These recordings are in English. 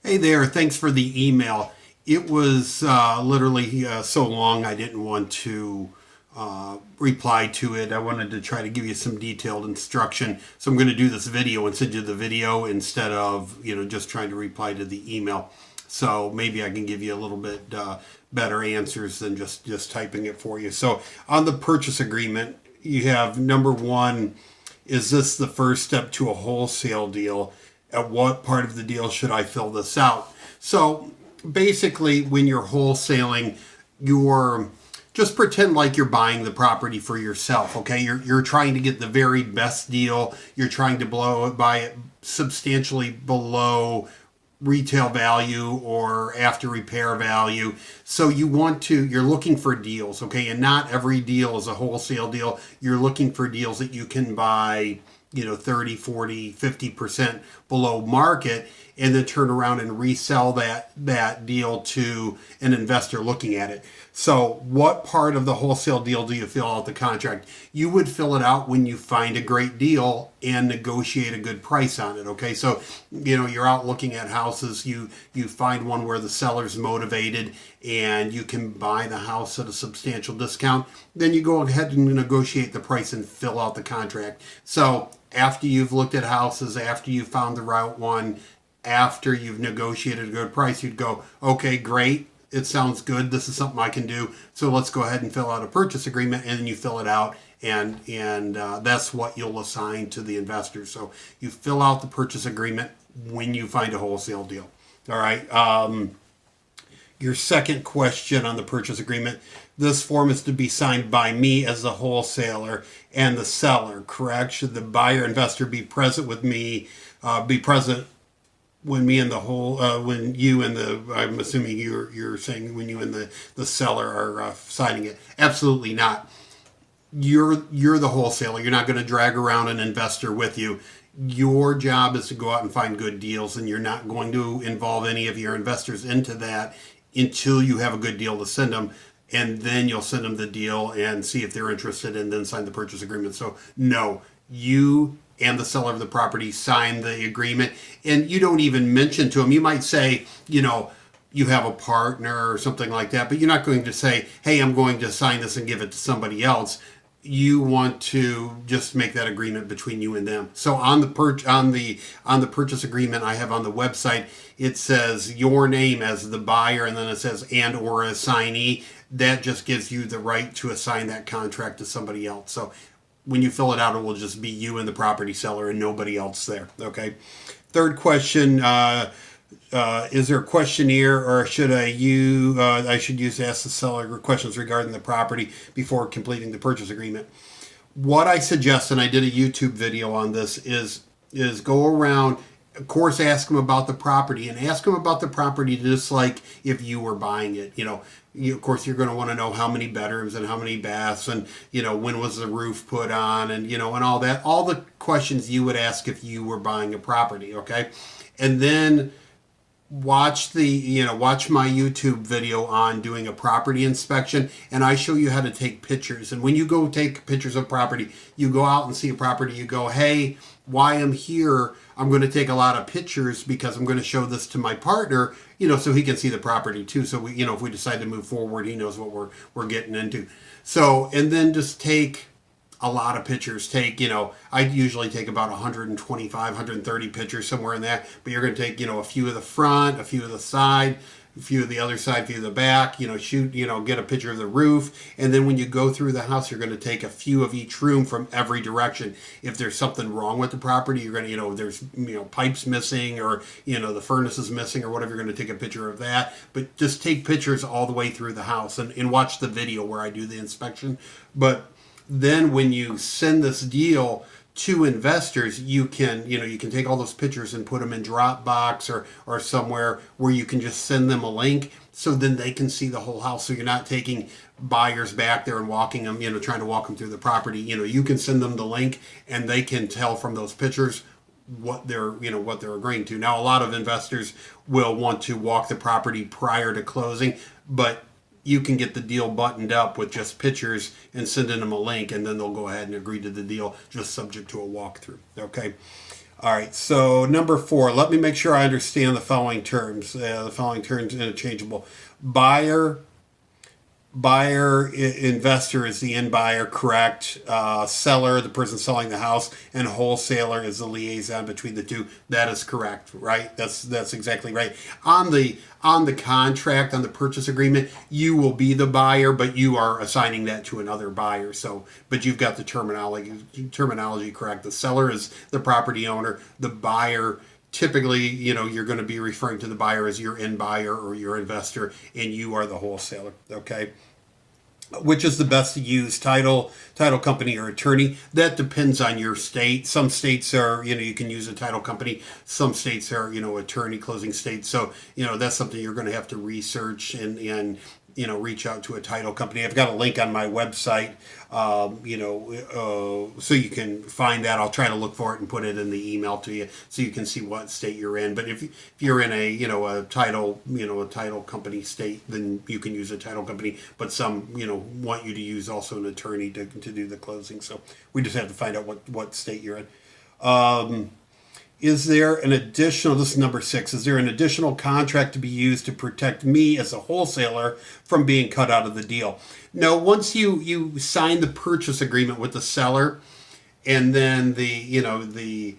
Hey there, thanks for the email. It was literally so long I didn't want to reply to it. I wanted to try to give you some detailed instruction. So I'm going to do this video and send you the video instead of, just trying to reply to the email. So maybe I can give you a little bit better answers than just typing it for you. So on the purchase agreement, you have number one, is this the first step to a wholesale deal? At what part of the deal should I fill this out? So basically, when you're wholesaling, you're just pretend like you're buying the property for yourself. Okay, you're trying to get the very best deal. You're trying to buy it substantially below retail value or after repair value. So you're looking for deals, okay? And not every deal is a wholesale deal. You're looking for deals that you can buy, 30, 40, 50% below market and then turn around and resell that deal to an investor looking at it. So what part of the wholesale deal do you fill out the contract? You would fill it out when you find a great deal and negotiate a good price on it. Okay, so you're out looking at houses, you find one where the seller's motivated and you can buy the house at a substantial discount. Then you go ahead and negotiate the price and fill out the contract. So after you've looked at houses, after you found the right one, after you've negotiated a good price, you'd go, okay, great. It sounds good. This is something I can do. So let's go ahead and fill out a purchase agreement, and then you fill it out, and that's what you'll assign to the investor. So you fill out the purchase agreement when you find a wholesale deal. All right. Your second question on the purchase agreement: this form is to be signed by me as the wholesaler and the seller. Correct? Should the buyer investor be present with me? Be present when me and the whole when you and the I'm assuming you're saying when you and the seller are signing it. Absolutely not. You're the wholesaler. You're not going to drag around an investor with you. Your job is to go out and find good deals, and you're not going to involve any of your investors into that until you have a good deal to send them, and then you'll send them the deal and see if they're interested and then sign the purchase agreement. So no, you and the seller of the property sign the agreement, and you don't even mention to them. You might say, you have a partner or something like that, but you're not going to say, hey, I'm going to sign this and give it to somebody else. You want to just make that agreement between you and them. So on the purchase agreement I have on the website, it says your name as the buyer, and then it says and or assignee. That just gives you the right to assign that contract to somebody else. So when you fill it out, it will just be you and the property seller and nobody else there. Okay. Third question: is there a questionnaire, or should I should use to ask the seller questions regarding the property before completing the purchase agreement? What I suggest, and I did a YouTube video on this, is go around. Of course, ask them about the property, and ask them about the property just like if you were buying it. Of course, you're going to want to know how many bedrooms and how many baths, and when was the roof put on, and and all that, all the questions you would ask if you were buying a property. Okay, and then watch my YouTube video on doing a property inspection, and I show you how to take pictures. And when you go take pictures of property, you go out and see a property, you go, hey, while I'm here, I'm going to take a lot of pictures because I'm going to show this to my partner, so he can see the property too. So we, if we decide to move forward, he knows what we're getting into. So, and then just take a lot of pictures. I usually take about 125, 130 pictures, somewhere in that, but you're going to take, a few of the front, a few of the side, a few of the other side, a few of the back, shoot, get a picture of the roof. And then when you go through the house, you're going to take a few of each room from every direction. If there's something wrong with the property, you're going to, there's, pipes missing, or, the furnace is missing or whatever, you're going to take a picture of that. But just take pictures all the way through the house, and watch the video where I do the inspection. But then when you send this deal to investors, you can take all those pictures and put them in Dropbox or somewhere where you can just send them a link, so then they can see the whole house. So you're not taking buyers back there and walking them, trying to walk them through the property. You can send them the link, and they can tell from those pictures what they're agreeing to. Now, a lot of investors will want to walk the property prior to closing, but you can get the deal buttoned up with just pictures and sending them a link, and then they'll go ahead and agree to the deal, just subject to a walkthrough. Okay. All right, so number 4, let me make sure I understand the following terms. The following terms interchangeable. Buyer, investor is the end buyer, correct? Seller, the person selling the house, and wholesaler is the liaison between the two. That is correct, right? That's exactly right. On the contract, on the purchase agreement, you will be the buyer, but you are assigning that to another buyer. So, but you've got the terminology correct. The seller is the property owner. The buyer, typically, you're going to be referring to the buyer as your end buyer or your investor, and you are the wholesaler. Okay. Which is the best to use, title company, or attorney? That depends on your state. Some states are, you can use a title company. Some states are, attorney closing states. So, that's something you're going to have to research and reach out to a title company. I've got a link on my website, so you can find that. I'll try to look for it and put it in the email to you so you can see what state you're in. But if you're in a title company state, then you can use a title company. But some, want you to use also an attorney to do the closing. So we just have to find out what state you're in. Is there an additional, this is number 6, is there an additional contract to be used to protect me as a wholesaler from being cut out of the deal? No, once you sign the purchase agreement with the seller, and then if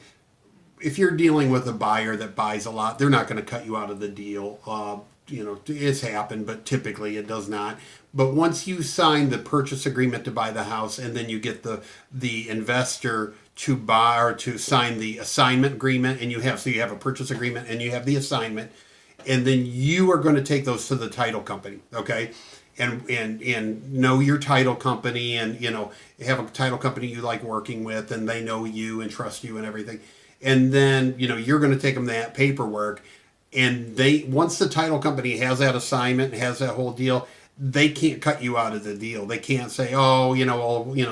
you're dealing with a buyer that buys a lot, they're not going to cut you out of the deal. It's happened, but typically it does not. But once you sign the purchase agreement to buy the house, and then you get the investor to buy or to sign the assignment agreement, and you have a purchase agreement and you have the assignment, and then you are going to take those to the title company, okay? And know your title company, and have a title company you like working with, and they know you and trust you and everything. And then you're going to take them that paperwork, and once the title company has that assignment and has that whole deal, they can't cut you out of the deal. They can't say, oh,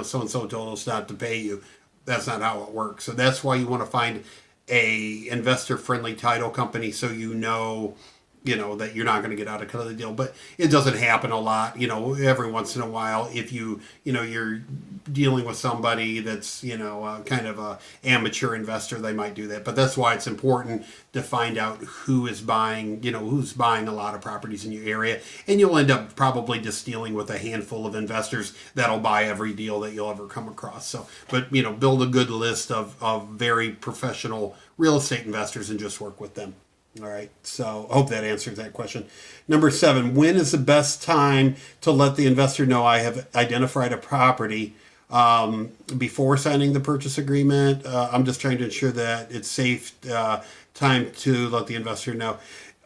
so and so told us not to pay you. That's not how it works. So that's why you want to find a investor-friendly title company, so that you're not going to get out of the deal. But it doesn't happen a lot. Every once in a while, if you're dealing with somebody that's kind of a amateur investor, they might do that. But that's why it's important to find out who is buying a lot of properties in your area, and you'll end up probably just dealing with a handful of investors that'll buy every deal that you'll ever come across. So, but build a good list of very professional real estate investors and just work with them. All right, so I hope that answers that question. Number 7, when is the best time to let the investor know I have identified a property before signing the purchase agreement? I'm just trying to ensure that it's safe time to let the investor know.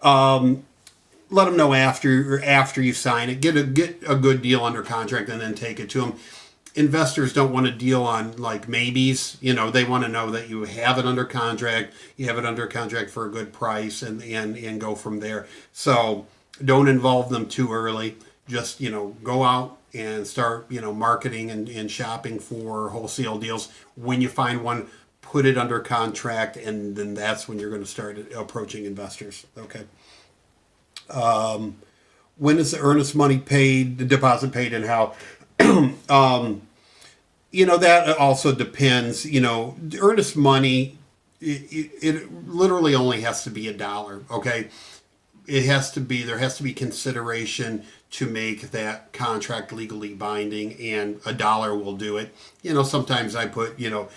Let them know after you sign it. Get a good deal under contract and then take it to them. Investors don't want to deal on like maybes. They want to know that you have it under contract. You have it under contract for a good price, and go from there. So don't involve them too early. Just go out and start marketing and shopping for wholesale deals. When you find one, put it under contract, and then that's when you're going to start approaching investors. Okay. When is the earnest money paid, the deposit paid, and how? That also depends. The earnest money, it literally only has to be $1. Okay, there has to be consideration to make that contract legally binding, and $1 will do it. Sometimes I put $10 or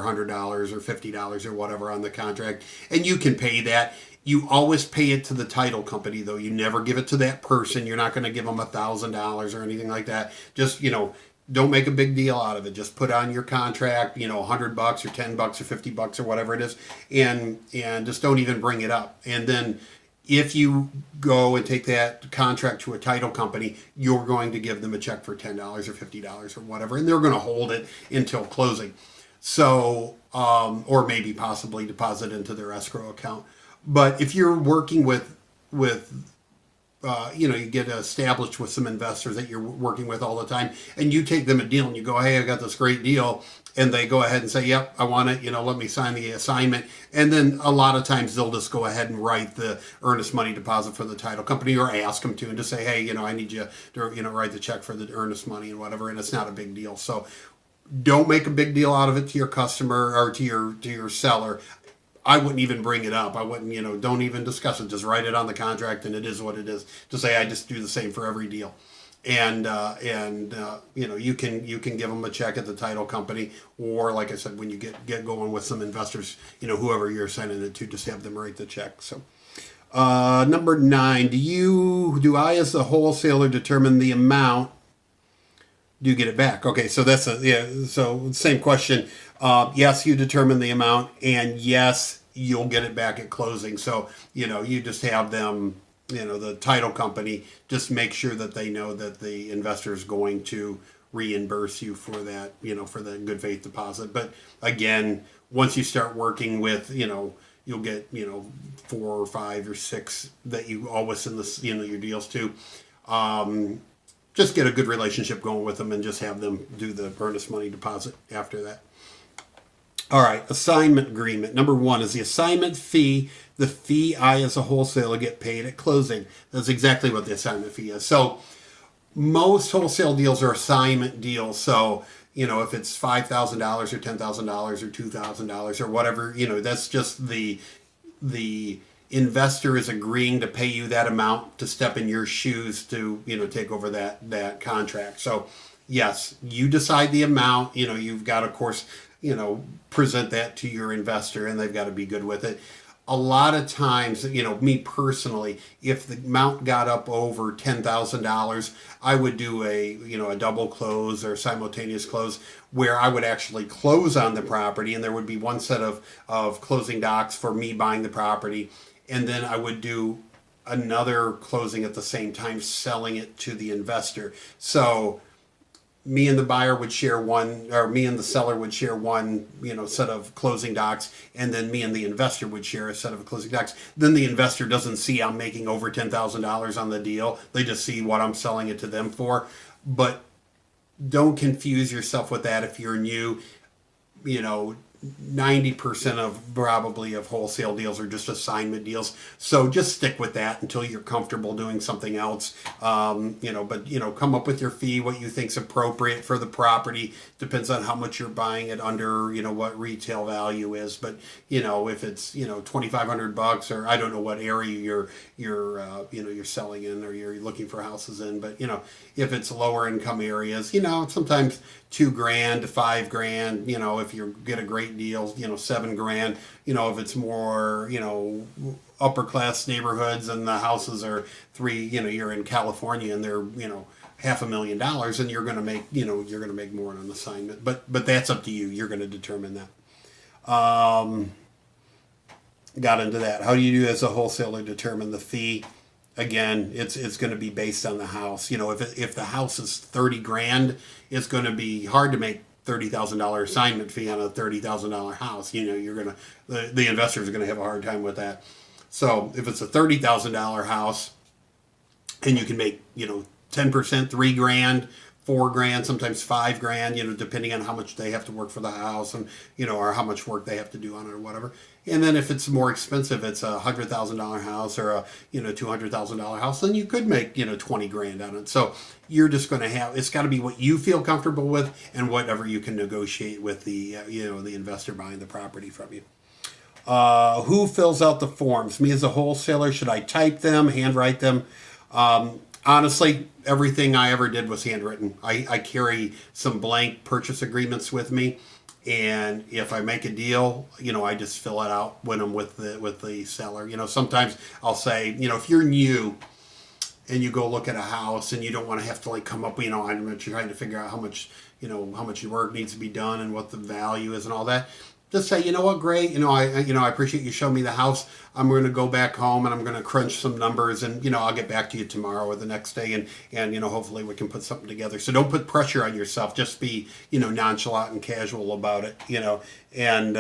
$100 or $50 or whatever on the contract, and you can pay that. You always pay it to the title company, though. You never give it to that person. You're not going to give them $1,000 or anything like that. Just, don't make a big deal out of it. Just put on your contract, $100 or $10 or $50 or whatever it is, and just don't even bring it up. And then if you go and take that contract to a title company, you're going to give them a check for $10 or $50 or whatever, and they're going to hold it until closing. So, or maybe possibly deposit into their escrow account. But if you're working with you get established with some investors that you're working with all the time, and you take them a deal and you go, hey, I got this great deal, and they go ahead and say, yep, I want it, let me sign the assignment. And then a lot of times they'll just go ahead and write the earnest money deposit for the title company, or ask them to, and just say, hey, I need you to, write the check for the earnest money and whatever, and it's not a big deal. So Don't make a big deal out of it to your customer or to your seller. I wouldn't even bring it up. I wouldn't, don't even discuss it. Just write it on the contract, and it is what it is. Just say I just do the same for every deal, and you can give them a check at the title company, or like I said, when you get going with some investors, whoever you're sending it to, just have them write the check. So. Number 9, do I as the wholesaler determine the amount? Do you get it back? Okay, so so same question. Yes, you determine the amount, and yes, you'll get it back at closing. So, you just have them, the title company, just make sure that they know that the investor is going to reimburse you for that, for the good faith deposit. But again, once you start working with, you'll get 4 or 5 or 6 that you always send your deals to. Just get a good relationship going with them, and just have them do the earnest money deposit after that. All right, assignment agreement. Number 1 is the assignment fee. The fee I as a wholesaler get paid at closing. That's exactly what the assignment fee is. So most wholesale deals are assignment deals. So if it's $5,000 or $10,000 or $2,000 or whatever, that's just the investor is agreeing to pay you that amount to step in your shoes to, take over that contract. So yes, you decide the amount, you've got, of course, present that to your investor, and they've got to be good with it. A lot of times, me personally, if the amount got up over $10,000, I would do a double close or simultaneous close, where I would actually close on the property, and there would be one set of closing docs for me buying the property, and then I would do another closing at the same time, selling it to the investor. So me and the buyer would share one, or me and the seller would share one, set of closing docs, and then me and the investor would share a set of closing docs. Then the investor doesn't see I'm making over $10,000 on the deal. They just see what I'm selling it to them for. But don't confuse yourself with that if you're new. 90% of wholesale deals are just assignment deals. So just stick with that until you're comfortable doing something else. But come up with your fee, what you think's appropriate for the property. Depends on how much you're buying it under, what retail value is. But, if it's, $2,500, or I don't know what area you're selling in, or you're looking for houses in. But, if it's lower income areas, sometimes $2,000 to $5,000, if you get a great deal, $7,000, if it's more, upper class neighborhoods and the houses are you're in California and they're, $500,000, and you're going to make more on an assignment, but that's up to you. You're going to determine that. Got into that. How do you as a wholesaler determine the fee? Again, it's going to be based on the house. If the house is $30,000, it's going to be hard to make $30,000 assignment fee on a $30,000 house. The investors are going to have a hard time with that. So if it's a $30,000 house, and you can make 10%, $3,000, $4,000, sometimes $5,000, depending on how much they have to work for the house, and or how much work they have to do on it or whatever. And then if it's more expensive, it's a $100,000 house or a $200,000 house, then you could make $20,000 on it. So you're just going to it's got to be what you feel comfortable with, and whatever you can negotiate with the the investor buying the property from you. Who fills out the forms? Me as a wholesaler. Should I type them, handwrite them? Honestly, everything I ever did was handwritten. I carry some blank purchase agreements with me, and if I make a deal, I just fill it out when I'm with the seller. Sometimes I'll say, if you're new and you go look at a house and you don't want to have to come up, I'm trying to figure out how much work needs to be done and what the value is and all that. Just say, what, great. I appreciate you showing me the house. I'm going to go back home and I'm going to crunch some numbers, and I'll get back to you tomorrow or the next day, and hopefully we can put something together. So don't put pressure on yourself. Just be nonchalant and casual about it. And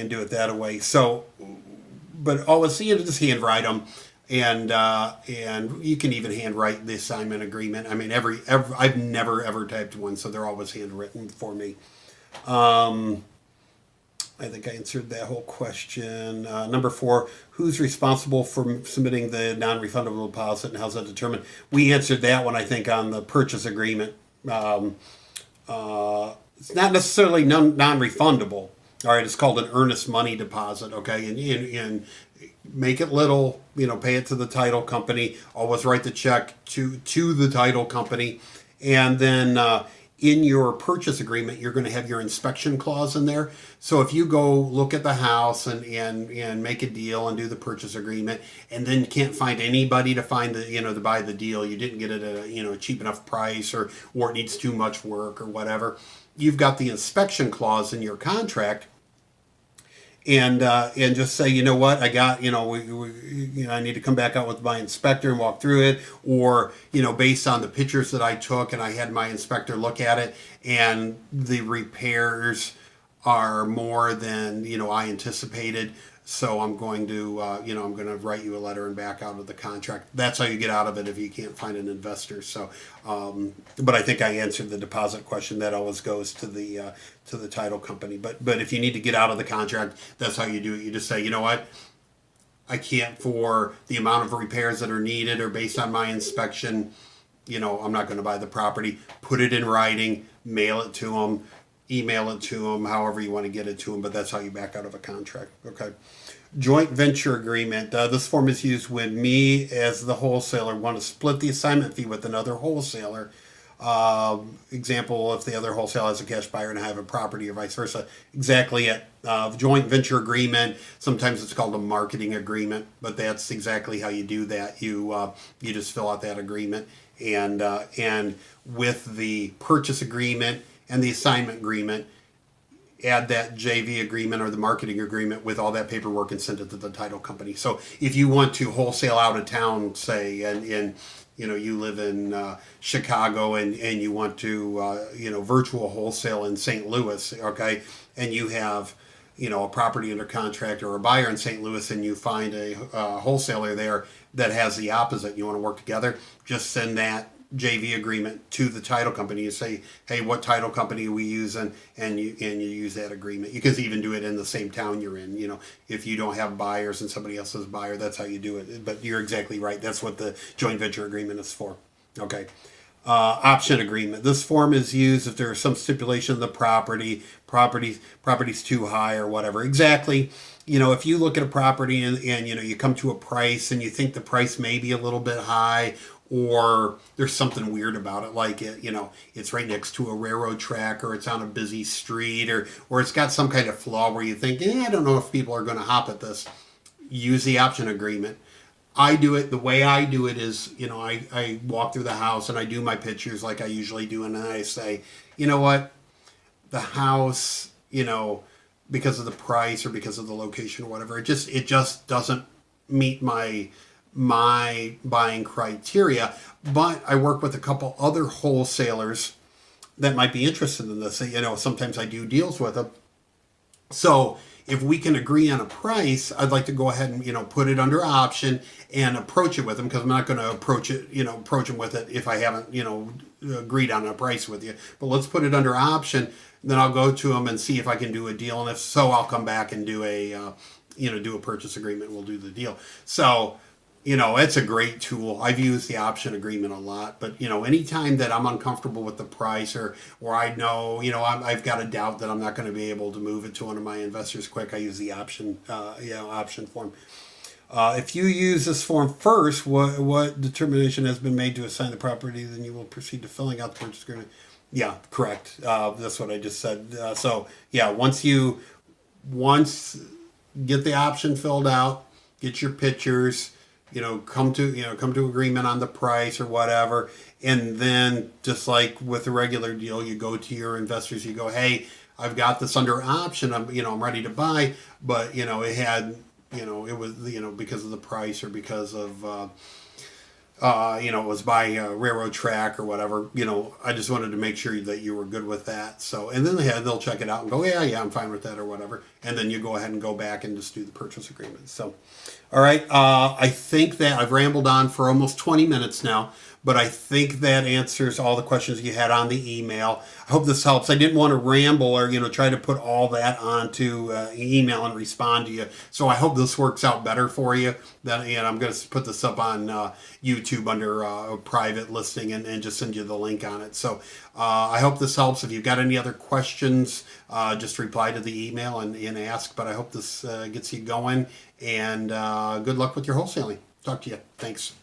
do it that way. So, but always just handwrite them. And you can even handwrite the assignment agreement. I mean, I've never ever typed one, so they're always handwritten for me. I think I answered that whole question. Number 4, who's responsible for submitting the non-refundable deposit, and how's that determined? We answered that one, I think, on the purchase agreement. It's not necessarily non-refundable. All right, it's called an earnest money deposit. Okay, and make it little. Pay it to the title company. Always write the check to the title company, and then in your purchase agreement, you're going to have your inspection clause in there. So if you go look at the house and make a deal and do the purchase agreement, and then you can't find anybody to find to buy the deal, you didn't get it at a cheap enough price, or it needs too much work or whatever, you've got the inspection clause in your contract. And just say, what, I got, I need to come back out with my inspector and walk through it, or based on the pictures that I took and I had my inspector look at it, and the repairs are more than I anticipated. So I'm going to I'm going to write you a letter and back out of the contract. That's how you get out of it if you can't find an investor. So, but I think I answered the deposit question. That always goes to the title company. But if you need to get out of the contract, that's how you do it. You just say, what, I can't, for the amount of repairs that are needed or based on my inspection, I'm not going to buy the property. Put it in writing, mail it to them, email it to them, however you want to get it to them, but that's how you back out of a contract. Okay. Joint venture agreement. This form is used when me, as the wholesaler, want to split the assignment fee with another wholesaler. Example, if the other wholesaler has a cash buyer and I have a property, or vice versa. Exactly it. Joint venture agreement. Sometimes it's called a marketing agreement, but that's exactly how you do that. You just fill out that agreement, and with the purchase agreement and the assignment agreement, add that JV agreement or the marketing agreement with all that paperwork and send it to the title company. So if you want to wholesale out of town, say, and you live in Chicago and you want to virtual wholesale in St. Louis, okay, and you have a property under contract or a buyer in St. Louis, and you find a wholesaler there that has the opposite, you want to work together, just send that JV agreement to the title company. You say, hey, what title company are we using? And you use that agreement. You can even do it in the same town you're in. If you don't have buyers and somebody else is a buyer, that's how you do it. But you're exactly right. That's what the joint venture agreement is for. Okay. Option agreement. This form is used if there is some stipulation of the property's too high or whatever. Exactly. If you look at a property and you come to a price and you think the price may be a little bit high, or there's something weird about it, like it's right next to a railroad track, or it's on a busy street, or it's got some kind of flaw where you think, I don't know if people are going to hop at this. Use the option agreement. I do it, the way I do it is, I walk through the house and I do my pictures like I usually do, and then I say, what, the house, because of the price or because of the location or whatever, it just doesn't meet my buying criteria. But I work with a couple other wholesalers that might be interested in this. Sometimes I do deals with them. So if we can agree on a price, I'd like to go ahead and put it under option and approach it with them, because I'm not going to approach them with it if I haven't agreed on a price with you. But let's put it under option. Then I'll go to them and see if I can do a deal, and if so, I'll come back and do a purchase agreement. We'll do the deal. So it's a great tool. I've used the option agreement a lot, but anytime that I'm uncomfortable with the price, or I know I've got a doubt that I'm not going to be able to move it to one of my investors quick, I use the option form. If you use this form first, what determination has been made to assign the property, then you will proceed to filling out the purchase agreement. Yeah, correct. That's what I just said. Once get the option filled out, get your pictures, come to agreement on the price or whatever, and then just like with a regular deal, you go to your investors, you go, hey, I've got this under option, I'm ready to buy, but it had, it was, because of the price or because of it was by a railroad track or whatever, I just wanted to make sure that you were good with that. So, and then they'll check it out and go, yeah, I'm fine with that or whatever. And then you go ahead and go back and just do the purchase agreement. So, all right. I think that I've rambled on for almost 20 minutes now, but I think that answers all the questions you had on the email. I hope this helps. I didn't want to ramble or try to put all that onto email and respond to you. So I hope this works out better for you. And I'm going to put this up on YouTube under private listing and just send you the link on it. So I hope this helps. If you've got any other questions, just reply to the email and ask. But I hope this gets you going. And good luck with your wholesaling. Talk to you. Thanks.